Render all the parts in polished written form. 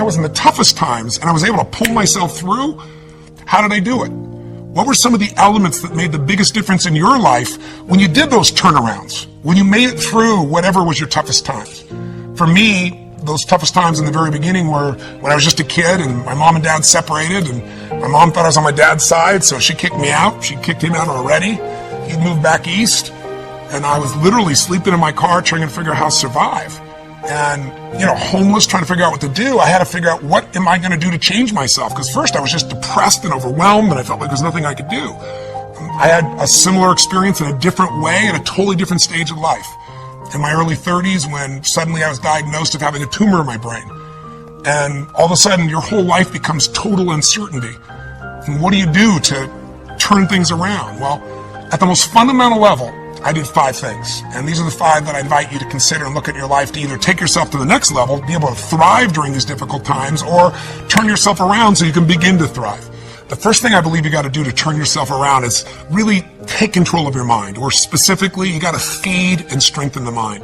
I was in the toughest times and I was able to pull myself through, how did I do it? What were some of the elements that made the biggest difference in your life when you did those turnarounds, when you made it through whatever was your toughest times? For me, those toughest times in the very beginning were when I was just a kid and my mom and dad separated, and my mom thought I was on my dad's side, so she kicked me out. She kicked him out already. He'd moved back east, and I was literally sleeping in my car trying to figure out how to survive. And, homeless, trying to figure out what to do. I had to figure out, what am I going to do to change myself? Because first I was just depressed and overwhelmed, and I felt like there's nothing I could do. I had a similar experience in a different way at a totally different stage of life. In my early 30s, when suddenly I was diagnosed of having a tumor in my brain. And all of a sudden, your whole life becomes total uncertainty. And what do you do to turn things around? Well, at the most fundamental level, I did 5 things. And these are the 5 that I invite you to consider and look at in your life to either take yourself to the next level, be able to thrive during these difficult times, or turn yourself around so you can begin to thrive. The first thing I believe you got to do to turn yourself around is really take control of your mind, or specifically, you got to feed and strengthen the mind.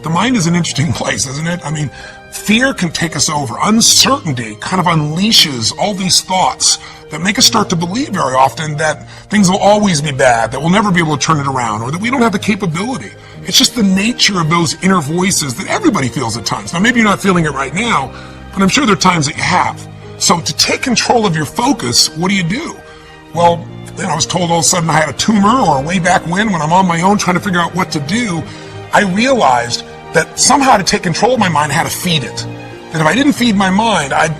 The mind is an interesting place, isn't it? I mean, fear can take us over. Uncertainty kind of unleashes all these thoughts that make us start to believe very often that things will always be bad, that we'll never be able to turn it around, or that we don't have the capability. It's just the nature of those inner voices that everybody feels at times. Now, maybe you're not feeling it right now, but I'm sure there are times that you have. So to take control of your focus, what do? Well, then I was told all of a sudden I had a tumor, or way back when I'm on my own trying to figure out what to do, I realized that somehow to take control of my mind, I had to feed it. That if I didn't feed my mind, I'd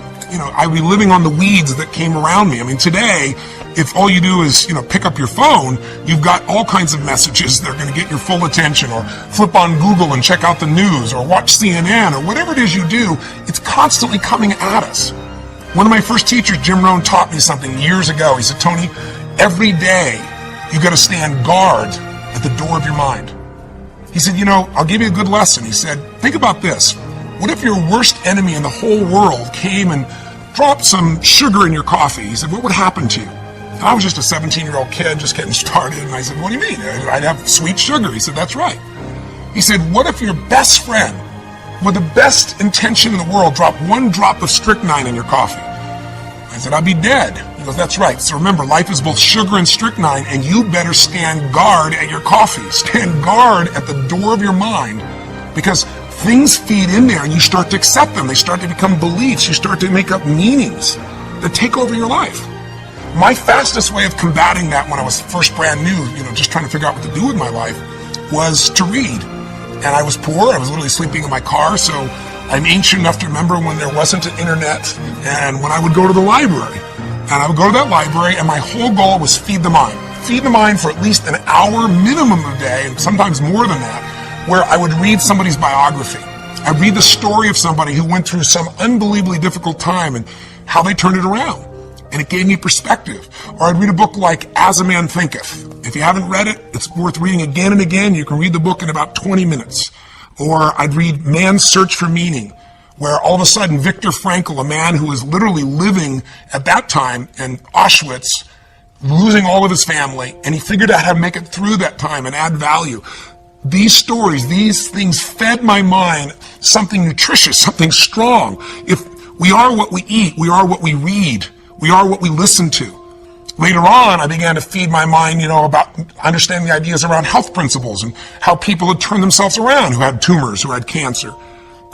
be living on the weeds that came around me. I mean, today, if all you do is, pick up your phone, you've got all kinds of messages that are going to get your full attention, or flip on Google and check out the news, or watch CNN, or whatever it is you do, it's constantly coming at us. One of my first teachers, Jim Rohn, taught me something years ago. He said, Tony, every day you got to stand guard at the door of your mind. He said, I'll give you a good lesson. He said, think about this. What if your worst enemy in the whole world came and dropped some sugar in your coffee? He said, what would happen to you? And I was just a 17-year-old kid just getting started. And I said, what do you mean? I'd have sweet sugar. He said, that's right. He said, what if your best friend, with the best intention in the world, dropped 1 drop of strychnine in your coffee? I said, I'd be dead. He goes, that's right. So remember, life is both sugar and strychnine, and you better stand guard at your coffee. Stand guard at the door of your mind, because things feed in there and you start to accept them. They start to become beliefs. You start to make up meanings that take over your life. My fastest way of combating that when I was first brand new, just trying to figure out what to do with my life, was to read. And I was poor. I was literally sleeping in my car, so I'm ancient enough to remember when there wasn't an internet, and when I would go to the library. And I would go to that library, and my whole goal was feed the mind. Feed the mind for at least an hour minimum a day, and sometimes more than that, where I would read somebody's biography. I'd read the story of somebody who went through some unbelievably difficult time and how they turned it around. And it gave me perspective. Or I'd read a book like As a Man Thinketh. If you haven't read it, it's worth reading again and again. You can read the book in about 20 minutes. Or I'd read Man's Search for Meaning, where all of a sudden Viktor Frankl, a man who was literally living at that time in Auschwitz, losing all of his family, and he figured out how to make it through that time and add value. These stories, these things fed my mind something nutritious, something strong. If we are what we eat, we are what we read, we are what we listen to. Later on, I began to feed my mind, about understanding the ideas around health principles and how people had turned themselves around who had tumors, who had cancer.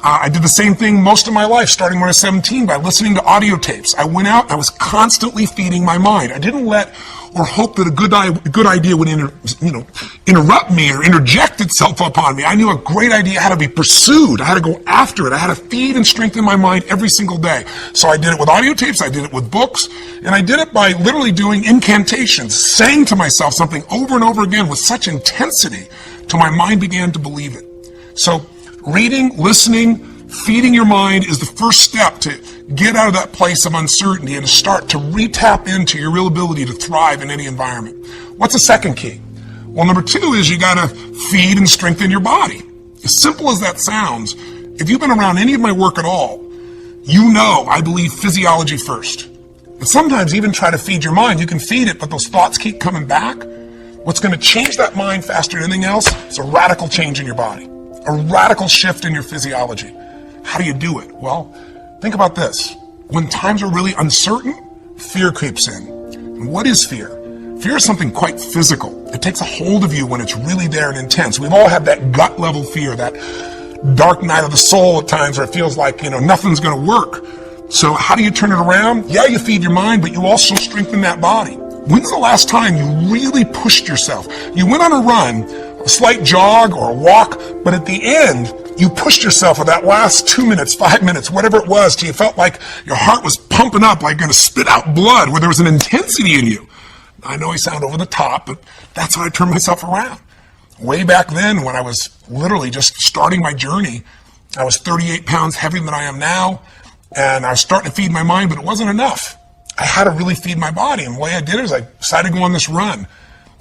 I did the same thing most of my life, starting when I was 17, by listening to audio tapes. I went out and I was constantly feeding my mind. I didn't let or hope that a good idea would interrupt me or interject itself upon me. I knew a great idea had to be pursued. I had to go after it. I had to feed and strengthen my mind every single day. So I did it with audio tapes, I did it with books, and I did it by literally doing incantations, saying to myself something over and over again with such intensity till my mind began to believe it. So reading, listening, feeding your mind is the first step to get out of that place of uncertainty and to start to re-tap into your real ability to thrive in any environment. What's the second key? Well, number 2 is you got to feed and strengthen your body. As simple as that sounds, if you've been around any of my work at all, I believe physiology first. And sometimes even try to feed your mind. You can feed it, but those thoughts keep coming back. What's going to change that mind faster than anything else is a radical change in your body, a radical shift in your physiology. How do you do it? Well, Think about this. When times are really uncertain, fear creeps in. And what is fear? Fear is something quite physical. It takes a hold of you when it's really there and intense. We've all had that gut level fear, that dark night of the soul at times where it feels like, nothing's going to work. So how do you turn it around? Yeah, you feed your mind, but you also strengthen that body. When's the last time you really pushed yourself? You went on a run, a slight jog or a walk, but at the end, you pushed yourself for that last 2 minutes, 5 minutes, whatever it was, till you felt like your heart was pumping up, like going to spit out blood, where there was an intensity in you. I know I sound over the top, but that's how I turned myself around. Way back then, when I was literally just starting my journey, I was 38 pounds heavier than I am now, and I was starting to feed my mind, but it wasn't enough. I had to really feed my body, and the way I did it is I decided to go on this run.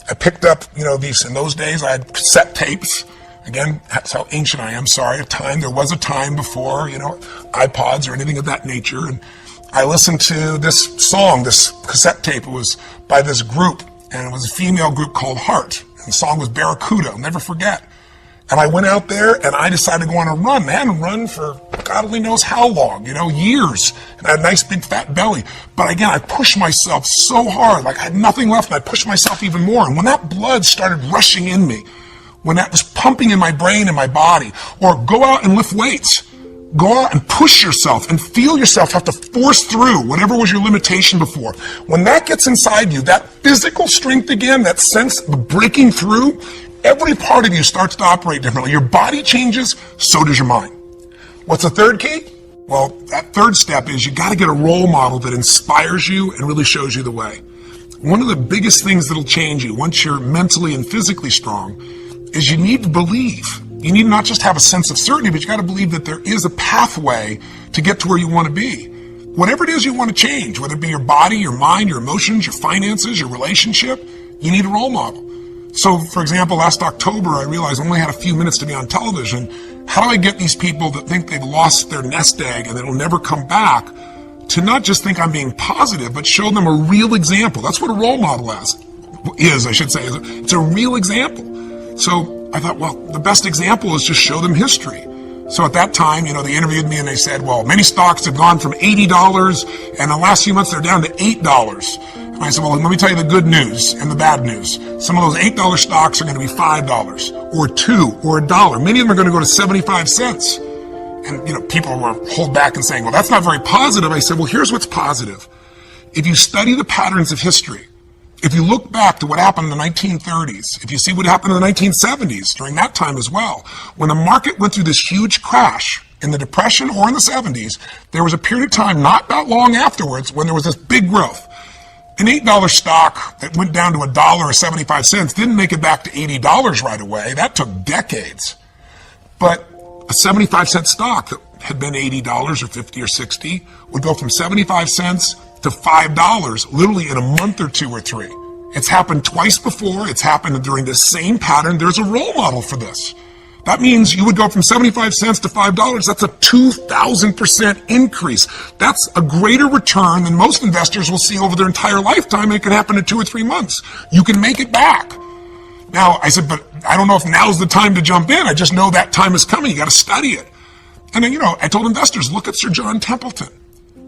I picked up, these, in those days I had cassette tapes. Again, that's how ancient I am. Sorry, there was a time before, iPods or anything of that nature. And I listened to this song, this cassette tape. It was by this group, and it was a female group called Heart. And the song was Barracuda. I'll never forget. And I went out there and I decided to go on a run. I hadn't run for God only knows how long, years. And I had a nice big fat belly. But again, I pushed myself so hard, like I had nothing left, and I pushed myself even more. And when that blood started rushing in me, when that was pumping in my brain and my body, or go out and lift weights, go out and push yourself and feel yourself have to force through whatever was your limitation before. When that gets inside you, that physical strength again, that sense of breaking through, every part of you starts to operate differently. Your body changes, so does your mind. What's the third key? Well, that third step is you got to get a role model that inspires you and really shows you the way. One of the biggest things that'll change you once you're mentally and physically strong is you need to believe. You need to not just have a sense of certainty, but you got to believe that there is a pathway to get to where you want to be. Whatever it is you want to change, whether it be your body, your mind, your emotions, your finances, your relationship, you need a role model. So, for example, last October, I realized I only had a few minutes to be on television. How do I get these people that think they've lost their nest egg and it'll never come back to not just think I'm being positive, but show them a real example? That's what a role model is, I should say. It's a real example. So I thought, well, the best example is just show them history. So at that time, they interviewed me and they said, well, many stocks have gone from $80 and in the last few months they're down to $8. And I said, well, let me tell you the good news and the bad news. Some of those $8 stocks are going to be $5 or $2 or $1. Many of them are going to go to 75 cents. And, people were hold back and saying, well, that's not very positive. I said, well, here's what's positive. If you study the patterns of history, if you look back to what happened in the 1930s, if you see what happened in the 1970s, during that time as well, when the market went through this huge crash in the Depression or in the 70s, there was a period of time not that long afterwards when there was this big growth. An $8 stock that went down to $1 or 75 cents didn't make it back to $80 right away. That took decades. But a 75-cent stock that had been $80 or 50 or 60 would go from 75 cents to $5 literally in a month or two or three. It's happened twice before. It's happened during the same pattern. There's a role model for this. That means you would go from 75 cents to $5. That's a 2,000% increase. That's a greater return than most investors will see over their entire lifetime. It can happen in 2 or 3 months. You can make it back. Now, I said, but I don't know if now's the time to jump in. I just know that time is coming. You got to study it. And then, I told investors, look at Sir John Templeton.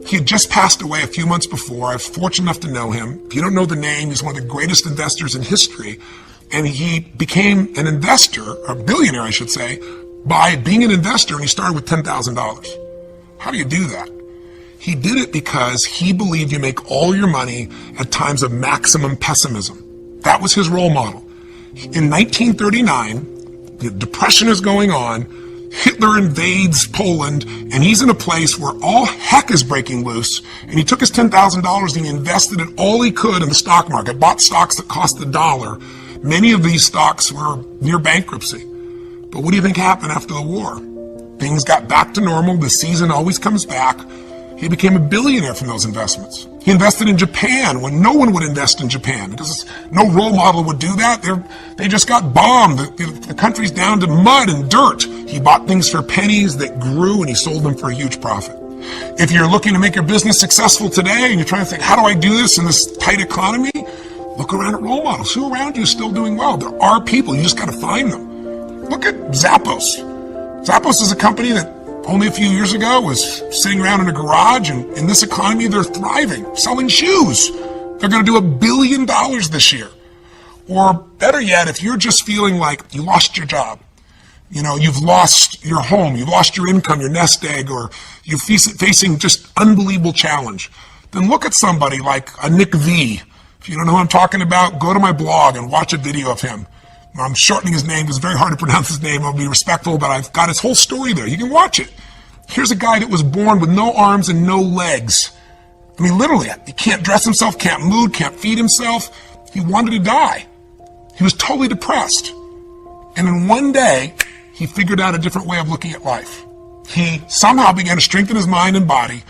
He had just passed away a few months before. I was fortunate enough to know him. If you don't know the name, he's one of the greatest investors in history. And he became an investor, or a billionaire, I should say, by being an investor, and he started with $10,000. How do you do that? He did it because he believed you make all your money at times of maximum pessimism. That was his role model. In 1939, the Depression is going on, Hitler invades Poland, and he's in a place where all heck is breaking loose, and he took his $10,000 and he invested it all he could in the stock market, bought stocks that cost $1. Many of these stocks were near bankruptcy. But what do you think happened after the war? Things got back to normal. The season always comes back. He became a billionaire from those investments. He invested in Japan when no one would invest in Japan because no role model would do that. They just got bombed. The country's down to mud and dirt. He bought things for pennies that grew and he sold them for a huge profit. If you're looking to make your business successful today and you're trying to think, how do I do this in this tight economy? Look around at role models. Who around you is still doing well? There are people. You just got to find them. Look at Zappos. Zappos is a company that only a few years ago was sitting around in a garage, and in this economy, they're thriving, selling shoes. They're going to do $1 billion this year. Or better yet, if you're just feeling like you lost your job, you've lost your home, you've lost your income, your nest egg, or you're facing just unbelievable challenge, then look at somebody like a Nick V. If you don't know who I'm talking about, go to my blog and watch a video of him. I'm shortening his name because it's very hard to pronounce his name. I'll be respectful, but I've got his whole story there. You can watch it. Here's a guy that was born with no arms and no legs. I mean, literally, he can't dress himself, can't move, can't feed himself. He wanted to die. He was totally depressed. And then one day, he figured out a different way of looking at life. He somehow began to strengthen his mind and body,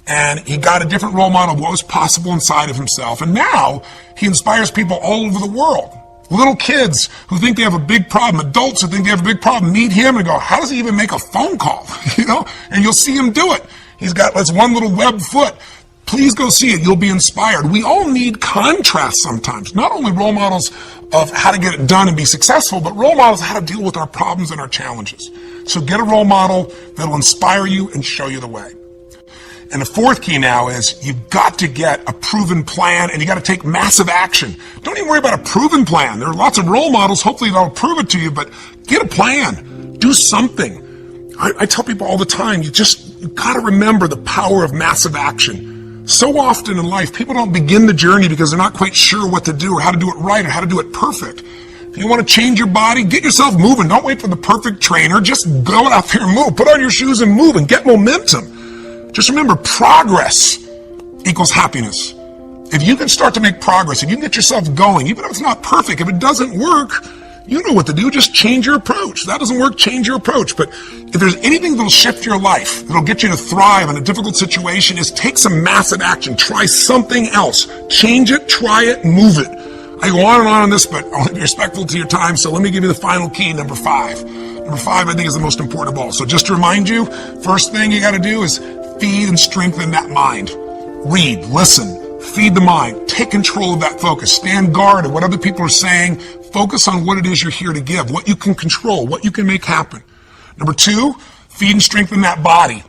and he got a different role model of what was possible inside of himself. And now, he inspires people all over the world. Little kids who think they have a big problem, adults who think they have a big problem, meet him and go, how does he even make a phone call? And you'll see him do it. He's got this one little web foot. Please go see it. You'll be inspired. We all need contrast sometimes. Not only role models of how to get it done and be successful, but role models of how to deal with our problems and our challenges. So get a role model that'll inspire you and show you the way. And the fourth key now is you've got to get a proven plan, and you got to take massive action. Don't even worry about a proven plan. There are lots of role models. Hopefully they'll prove it to you, but get a plan. Do something. I tell people all the time, you got to remember the power of massive action. So often in life, people don't begin the journey because they're not quite sure what to do or how to do it right or how to do it perfect. If you want to change your body, get yourself moving. Don't wait for the perfect trainer. Just go out there and move. Put on your shoes and move and get momentum. Just remember, progress equals happiness. If you can start to make progress, if you can get yourself going, even if it's not perfect, if it doesn't work, you know what to do. Just change your approach. That doesn't work, change your approach. But if there's anything that'll shift your life, that'll get you to thrive in a difficult situation, is take some massive action. Try something else. Change it, try it, move it. I go on and on this, but I want to be respectful to your time, so let me give you the final key, number 5. Number 5, I think, is the most important of all. So just to remind you, first thing you got to do is feed and strengthen that mind. Read, listen, feed the mind. Take control of that focus. Stand guard at what other people are saying. Focus on what it is you're here to give, what you can control, what you can make happen. Number 2, feed and strengthen that body.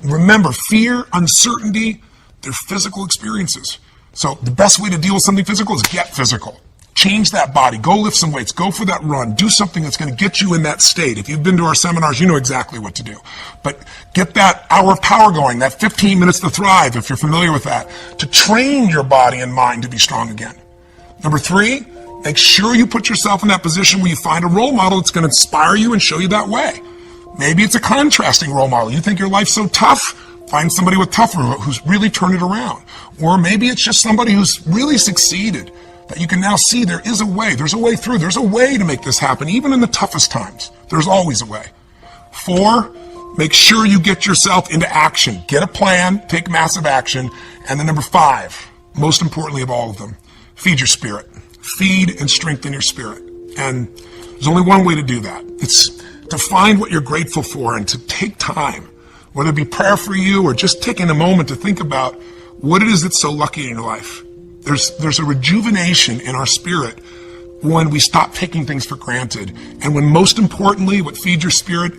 Remember, fear, uncertainty, they're physical experiences. So the best way to deal with something physical is get physical. Change that body. Go lift some weights. Go for that run. Do something that's going to get you in that state. If you've been to our seminars, you know exactly what to do. But get that hour of power going, that 15 minutes to thrive, if you're familiar with that, to train your body and mind to be strong again. Number 3, make sure you put yourself in that position where you find a role model that's going to inspire you and show you that way. Maybe it's a contrasting role model. You think your life's so tough? Find somebody with tougher who's really turned it around. Or maybe it's just somebody who's really succeeded, that you can now see there is a way. There's a way through. There's a way to make this happen, even in the toughest times. There's always a way. 4, make sure you get yourself into action. Get a plan, take massive action. And then number 5, most importantly of all of them, feed your spirit. Feed and strengthen your spirit. And there's only one way to do that. It's to find what you're grateful for and to take time, whether it be prayer for you or just taking a moment to think about what it is that's so lucky in your life. There's a rejuvenation in our spirit when we stop taking things for granted. And when, most importantly, what feeds your spirit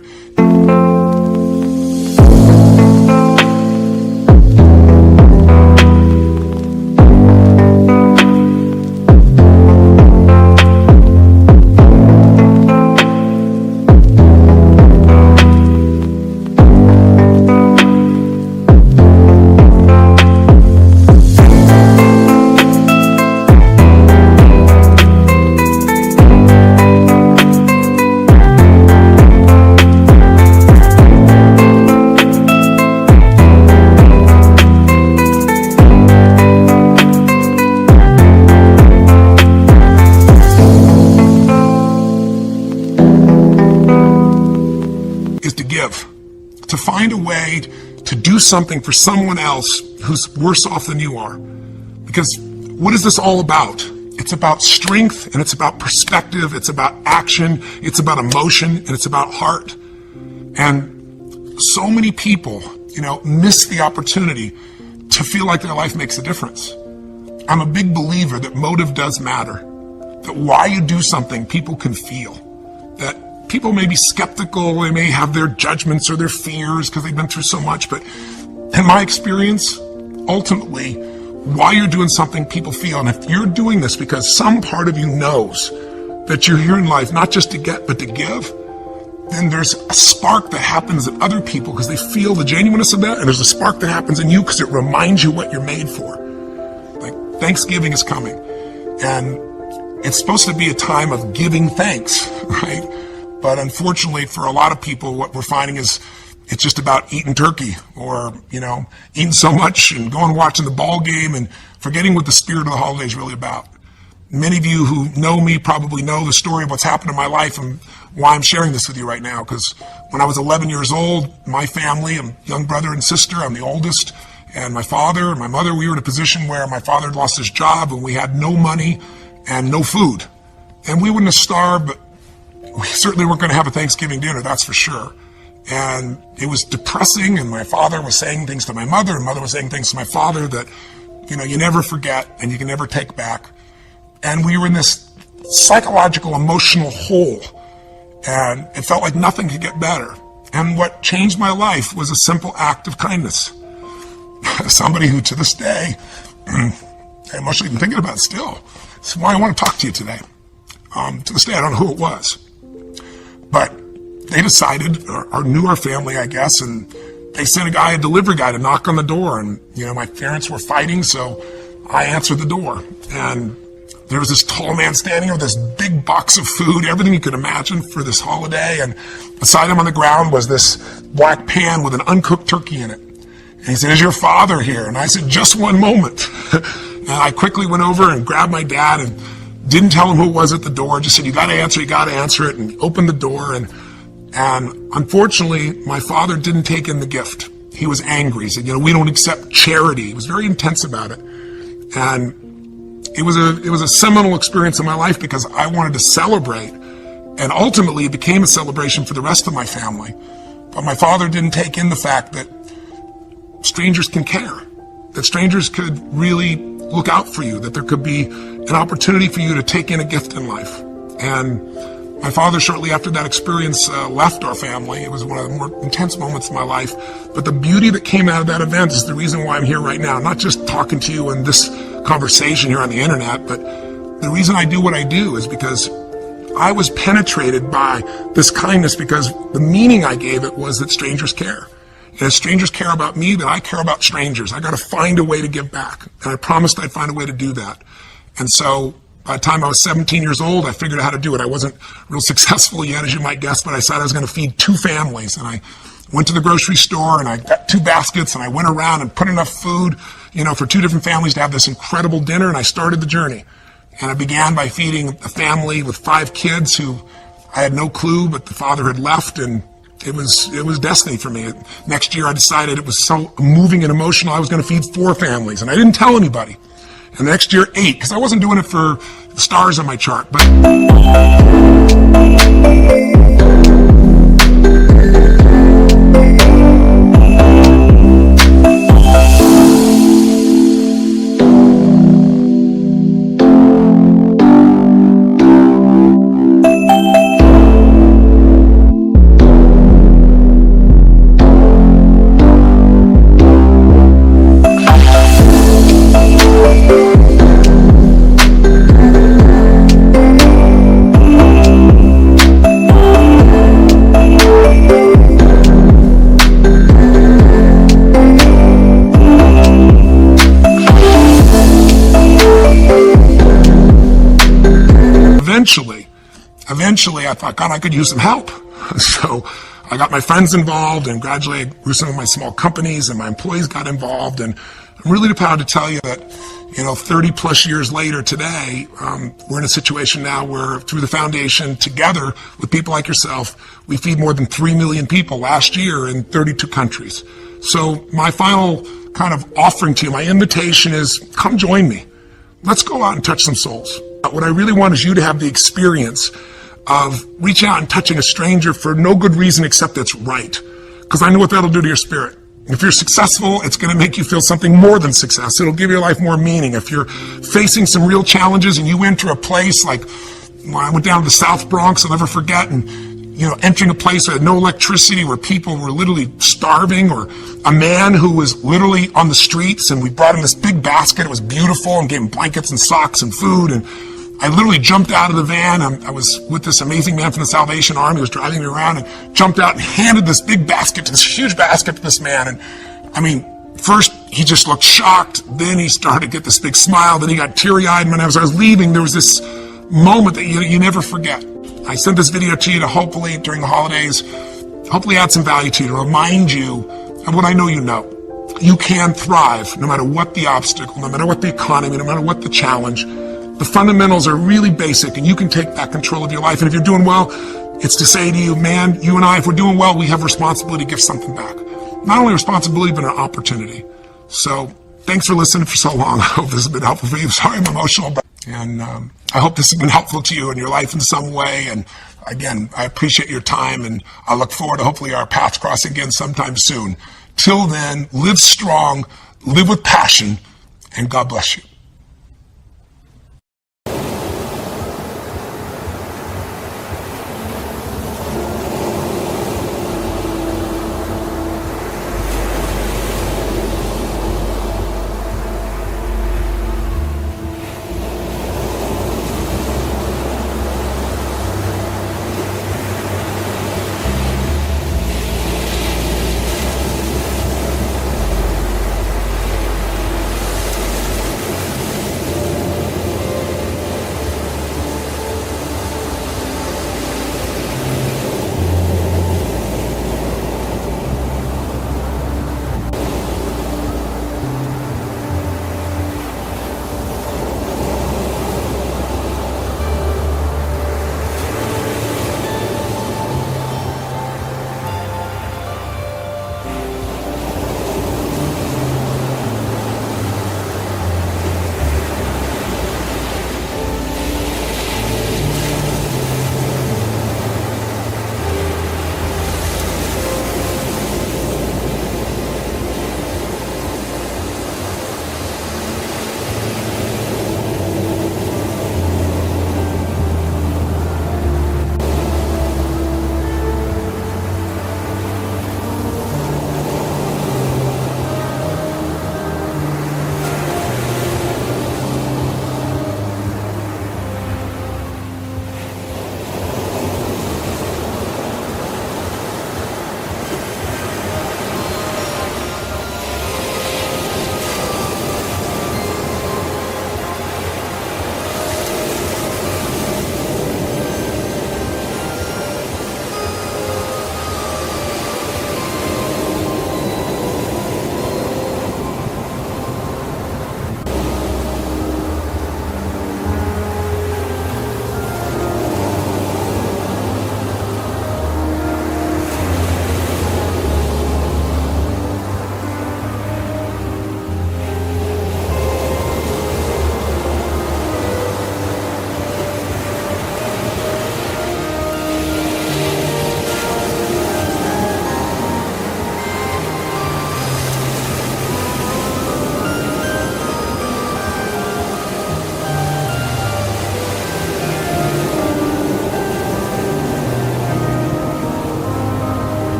to find a way to do something for someone else who's worse off than you are. Because what is this all about? It's about strength, and it's about perspective, it's about action, it's about emotion, and it's about heart. And so many people, miss the opportunity to feel like their life makes a difference. I'm a big believer that motive does matter, that why you do something people can feel, that people may be skeptical, they may have their judgments or their fears because they've been through so much, but in my experience, ultimately, why you're doing something people feel, and if you're doing this because some part of you knows that you're here in life not just to get but to give, then there's a spark that happens in other people because they feel the genuineness of that, and there's a spark that happens in you because it reminds you what you're made for. Like, Thanksgiving is coming, and it's supposed to be a time of giving thanks, right? But unfortunately for a lot of people, what we're finding is it's just about eating turkey or, eating so much and going and watching the ball game and forgetting what the spirit of the holiday is really about. Many of you who know me probably know the story of what's happened in my life and why I'm sharing this with you right now. Because when I was 11 years old, my family, I'm young brother and sister, I'm the oldest, and my father and my mother, we were in a position where my father had lost his job and we had no money and no food. And we wouldn't have starved, but we certainly weren't going to have a Thanksgiving dinner, that's for sure. And it was depressing, and my father was saying things to my mother, and mother was saying things to my father that, you never forget and you can never take back. And we were in this psychological, emotional hole, and it felt like nothing could get better. And what changed my life was a simple act of kindness. Somebody who, to this day, I'm emotionally even thinking about it still. That's why I want to talk to you today. To this day, I don't know who it was. But they decided, or knew our family, I guess, and they sent a delivery guy to knock on the door. And, my parents were fighting, so I answered the door. And there was this tall man standing there with this big box of food, everything you could imagine for this holiday. And beside him on the ground was this black pan with an uncooked turkey in it. And he said, "Is your father here?" And I said, "Just one moment." And I quickly went over and grabbed my dad and didn't tell him who it was at the door. Just said, you got to answer it, and opened the door. And unfortunately, my father didn't take in the gift. He was angry. He said, "We don't accept charity." He was very intense about it. And it was a seminal experience in my life because I wanted to celebrate, and ultimately it became a celebration for the rest of my family. But my father didn't take in the fact that strangers can care, that strangers could really look out for you, that there could be an opportunity for you to take in a gift in life. And my father, shortly after that experience, left our family. It was one of the more intense moments of my life. But the beauty that came out of that event is the reason why I'm here right now. Not just talking to you in this conversation here on the internet, but the reason I do what I do is because I was penetrated by this kindness, because the meaning I gave it was that strangers care. And if strangers care about me, then I care about strangers. I got to find a way to give back. And I promised I'd find a way to do that. And so by the time I was 17 years old, I figured out how to do it. I wasn't real successful yet, as you might guess, but I said I was going to feed 2 families. And I went to the grocery store and I got 2 baskets and I went around and put enough food, for 2 different families to have this incredible dinner. And I started the journey. And I began by feeding a family with 5 kids who I had no clue, but the father had left, and it was destiny for me. Next year I decided it was so moving and emotional I was going to feed 4 families, and I didn't tell anybody. And the next year 8, because I wasn't doing it for the stars on my chart. But eventually I thought, God, I could use some help. So I got my friends involved, and gradually I grew some of my small companies, and my employees got involved. And I'm really proud to tell you that, 30 plus years later today, we're in a situation now where through the foundation, together with people like yourself, we feed more than 3 million people last year in 32 countries. So my final kind of offering to you, my invitation is, come join me. Let's go out and touch some souls. What I really want is you to have the experience of reaching out and touching a stranger for no good reason except that's right. Because I know what that'll do to your spirit. If you're successful, it's going to make you feel something more than success. It'll give your life more meaning. If you're facing some real challenges and you enter a place like when I went down to the South Bronx, I'll never forget, and entering a place that had no electricity, where people were literally starving, or a man who was literally on the streets, and we brought him this big basket. It was beautiful, and gave him blankets and socks and food. And I literally jumped out of the van. I was with this amazing man from the Salvation Army who was driving me around, and jumped out and handed this big basket, this huge basket, to this man. And I mean, first he just looked shocked. Then he started to get this big smile. Then he got teary-eyed. And as I was leaving, there was this moment that you never forget. I sent this video to you to hopefully, during the holidays, hopefully add some value to you, to remind you of what I know you know. You can thrive no matter what the obstacle, no matter what the economy, no matter what the challenge. The fundamentals are really basic, and you can take back control of your life. And if you're doing well, it's to say to you, man, you and I, if we're doing well, we have responsibility to give something back. Not only responsibility, but an opportunity. So thanks for listening for so long. I hope this has been helpful for you. Sorry I'm emotional, but I hope this has been helpful to you in your life in some way. And again, I appreciate your time, and I look forward to hopefully our paths crossing again sometime soon. Till then, live strong, live with passion, and God bless you.